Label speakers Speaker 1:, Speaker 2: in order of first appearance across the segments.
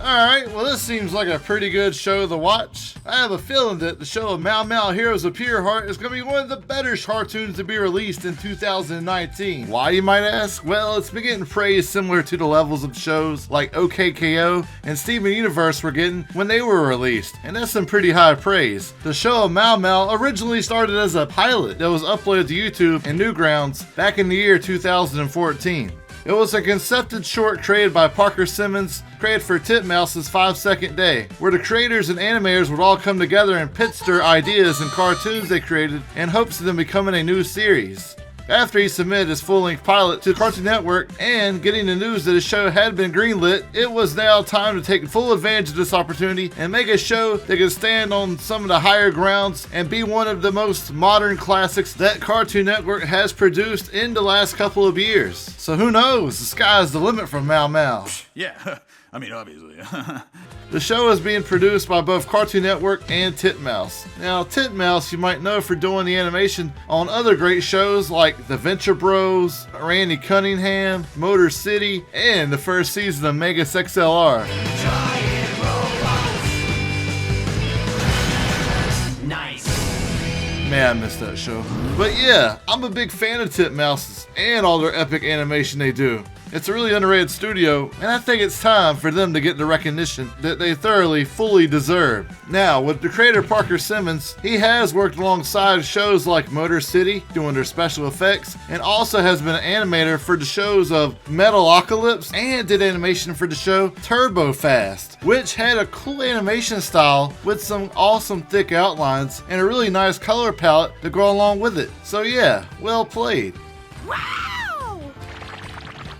Speaker 1: Alright, well this seems like a pretty good show to watch. I have a feeling that the show of Mao Mao Heroes of Pure Heart is going to be one of the better cartoons to be released in 2019. Why, you might ask? Well, it's been getting praise similar to the levels of shows like OhKO and Steven Universe were getting when they were released, and that's some pretty high praise. The show of Mao Mao originally started as a pilot that was uploaded to YouTube and Newgrounds back in the year 2014. It was a concepted short created by Parker Simmons, created for Titmouse's 5-Second Day, where the creators and animators would all come together and pitch their ideas and cartoons they created in hopes of them becoming a new series. After he submitted his full-length pilot to Cartoon Network and getting the news that his show had been greenlit, it was now time to take full advantage of this opportunity and make a show that could stand on some of the higher grounds and be one of the most modern classics that Cartoon Network has produced in the last couple of years. So who knows? The sky's the limit for Mao Mao.
Speaker 2: Yeah, I mean, obviously.
Speaker 1: The show is being produced by both Cartoon Network and Titmouse. Now, Titmouse you might know for doing the animation on other great shows like The Venture Bros, Randy Cunningham, Motor City, and the first season of Mega XLR.
Speaker 3: Nice.
Speaker 1: Man, I missed that show. But yeah, I'm a big fan of Titmouse's and all their epic animation they do. It's a really underrated studio, and I think it's time for them to get the recognition that they fully deserve. Now, with the creator Parker Simmons, he has worked alongside shows like Motor City, doing their special effects, and also has been an animator for the shows of Metalocalypse and did animation for the show Turbo Fast, which had a cool animation style with some awesome thick outlines and a really nice color palette to go along with it. So yeah, well played.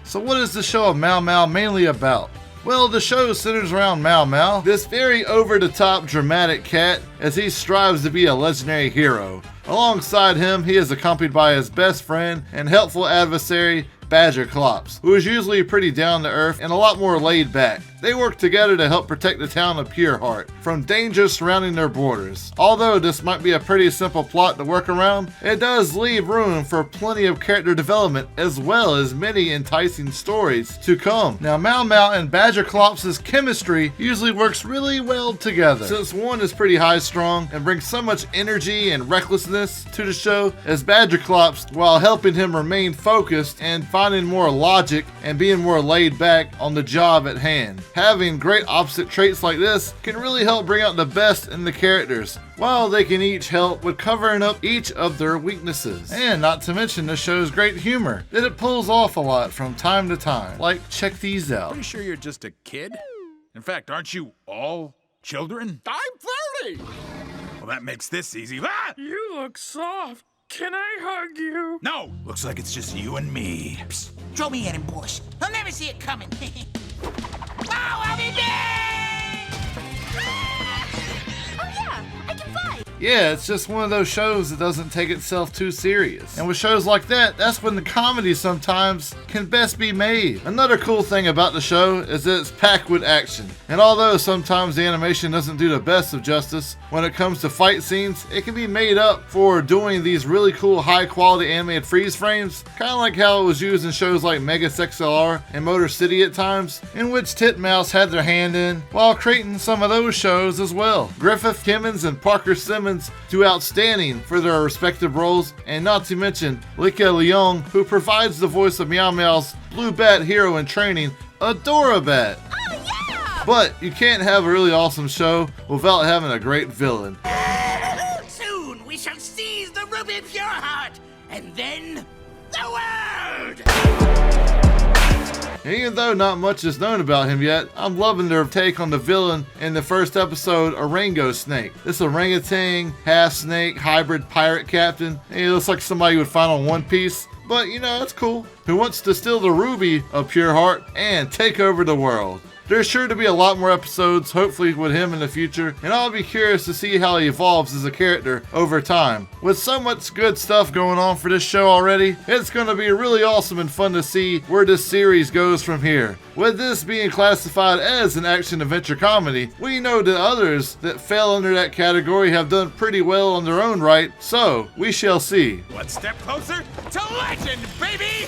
Speaker 1: So what is the show of Mao Mao mainly about? Well, the show centers around Mao Mao, this very over-the-top dramatic cat, as he strives to be a legendary hero. Alongside him, he is accompanied by his best friend and helpful adversary, Badger Clops, who is usually pretty down-to-earth and a lot more laid back. They work together to help protect the town of Pure Heart from dangers surrounding their borders. Although this might be a pretty simple plot to work around, it does leave room for plenty of character development as well as many enticing stories to come. Now, Mao Mao and Badger Clops' chemistry usually works really well together, since one is pretty high-strung and brings so much energy and recklessness to the show as Badger Clops, while helping him remain focused and finding more logic and being more laid back on the job at hand. Having great opposite traits like this can really help bring out the best in the characters, while they can each help with covering up each of their weaknesses. And not to mention the show's great humor that it pulls off a lot from time to time. Like, check these out.
Speaker 2: Pretty sure you're just a kid? In fact, aren't you all children?
Speaker 4: I'm 30!
Speaker 2: Well, that makes this easy. Ah!
Speaker 4: You look soft. Can I hug you?
Speaker 2: No! Looks like it's just you and me.
Speaker 3: Psst, throw me at him, boss. He'll never see it coming. Oh, I'll be back!
Speaker 5: Oh yeah, I can fly!
Speaker 1: Yeah, it's just one of those shows that doesn't take itself too serious. And with shows like that, that's when the comedy sometimes can best be made. Another cool thing about the show is that it's packed with action. And although sometimes the animation doesn't do the best of justice when it comes to fight scenes, it can be made up for doing these really cool high quality animated freeze frames, kind of like how it was used in shows like Mega XLR and Motor City at times, in which Titmouse had their hand in while creating some of those shows as well. Griffith Kimmons and Parker Simmons do outstanding for their respective roles, and not to mention Lika Leong, who provides the voice of Meow Meow's Blue Bat hero in training, Adorabat.
Speaker 5: Oh yeah!
Speaker 1: But you can't have a really awesome show without having a great villain.
Speaker 3: Soon we shall seize the Ruby Pure Heart, and then the world!
Speaker 1: And even though not much is known about him yet, I'm loving their take on the villain in the first episode, Orango Snake. This orangutan, half-snake, hybrid pirate captain. And he looks like somebody you would find on One Piece, but you know, it's cool. Who wants to steal the ruby of Pure Heart and take over the world. There's sure to be a lot more episodes, hopefully with him in the future, and I'll be curious to see how he evolves as a character over time. With so much good stuff going on for this show already, it's going to be really awesome and fun to see where this series goes from here. With this being classified as an action-adventure comedy, we know that others that fell under that category have done pretty well on their own right, so we shall see.
Speaker 2: One step closer to legend, baby!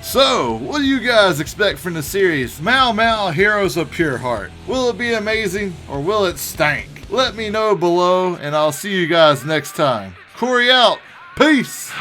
Speaker 1: So, what do you guys expect from the series Mao Mao Heroes heroes of pure heart. Will it be amazing or will it stank? Let me know below and I'll see you guys next time. Cory out. Peace.